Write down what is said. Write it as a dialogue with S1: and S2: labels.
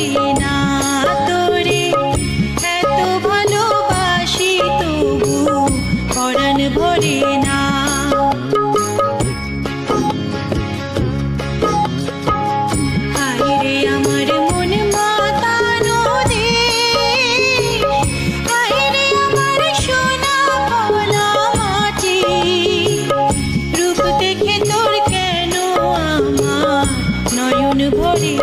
S1: ভরে না তোরে, এত ভালোবাসি তবু পরাণ ভরে না। হায়রে আমার মন মাতানো দেশ, হায়রে আমার সোনা ভোলা মাটি, রূপ দেখে তোর কেন আমার নয়ন ভরে